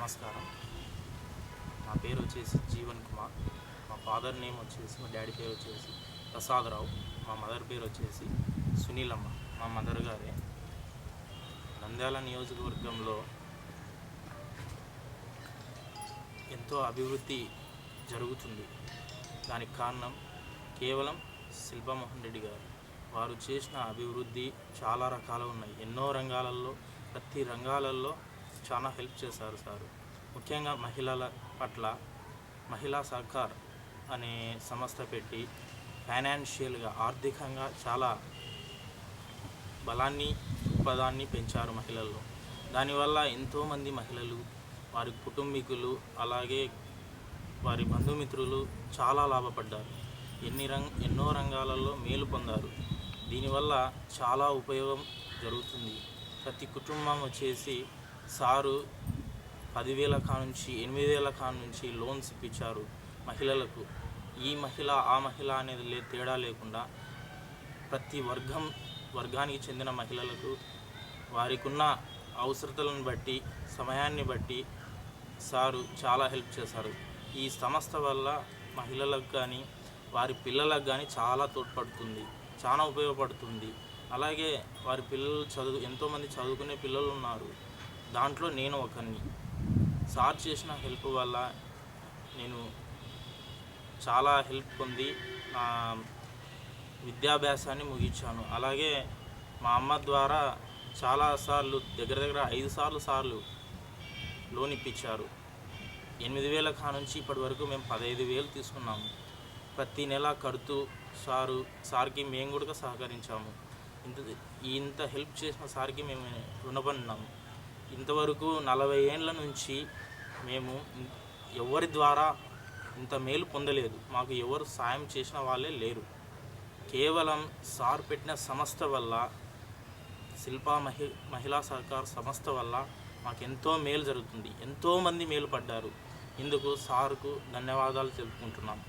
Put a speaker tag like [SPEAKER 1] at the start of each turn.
[SPEAKER 1] నమస్కారం. నా పేరు వచ్చేసి జీవన్ కుమార్. మా ఫాదర్ నేమ్ వచ్చేసి, మా డాడీ పేరు వచ్చేసి ప్రసాదరావు. మా మదర్ పేరు వచ్చేసి సునీలమ్మ. మా మదర్ గారే. నంద్యాల నియోజకవర్గంలో ఎంతో అభివృద్ధి జరుగుతుంది. దానికి కారణం కేవలం శిల్పామోహన్ రెడ్డి గారు. వారు చేసిన అభివృద్ధి చాలా రకాలు ఉన్నాయి. ఎన్నో రంగాలలో, ప్రతి రంగాలలో చాలా హెల్ప్ చేశారు సారు. ముఖ్యంగా మహిళల పట్ల మహిళా సహకార్ అనే సంస్థ పెట్టి ఫైనాన్షియల్గా, ఆర్థికంగా చాలా బలాన్ని, దృక్పథాన్ని పెంచారు మహిళల్లో. దానివల్ల ఎంతోమంది మహిళలు, వారి కుటుంబీకులు, అలాగే వారి బంధుమిత్రులు చాలా లాభపడ్డారు. ఎన్నో రంగాలలో మేలు పొందారు. దీనివల్ల చాలా ఉపయోగం జరుగుతుంది. ప్రతి కుటుంబం వచ్చేసి సారు 10,000 కానుంచి 8,000 కానుంచి లోన్స్ ఇప్పించారు మహిళలకు. ఈ మహిళ ఆ మహిళ అనేది తేడా లేకుండా ప్రతి వర్గానికి చెందిన మహిళలకు వారికి ఉన్న అవసరతలను బట్టి, సమయాన్ని బట్టి సారు చాలా హెల్ప్ చేశారు. ఈ సంస్థ వల్ల మహిళలకు కానీ, వారి పిల్లలకు కానీ చాలా తోడ్పడుతుంది, చాలా ఉపయోగపడుతుంది. అలాగే వారి పిల్లలు ఎంతోమంది చదువుకునే పిల్లలు ఉన్నారు. దాంట్లో నేను ఒకరిని. సార్ చేసిన హెల్ప్ వల్ల నేను చాలా హెల్ప్ పొంది నా విద్యాభ్యాసాన్ని ముగించాను. అలాగే మా అమ్మ ద్వారా చాలాసార్లు, దగ్గర 5 సార్లు లోన్ ఇప్పించారు. 8,000 కానుంచి ఇప్పటి వరకు మేము 15,000 తీసుకున్నాము. ప్రతి నెల కడుతూ సార్కి మేము కూడా సహకరించాము. ఇంత హెల్ప్ చేసిన సార్కి మేము రుణపడినాము. ఇంతవరకు 40 ఏళ్ళ నుంచి మేము ఎవరి ద్వారా ఇంత మేలు పొందలేదు. మాకు ఎవరు సాయం చేసిన వాళ్ళే లేరు. కేవలం సార్ పెట్టిన సంస్థ వల్ల, మహిళా సహకార్ సంస్థ వల్ల మాకెంతో మేలు జరుగుతుంది. ఎంతోమంది మేలు పడ్డారు. ఇందుకు సార్కు ధన్యవాదాలు తెలుపుకుంటున్నాం.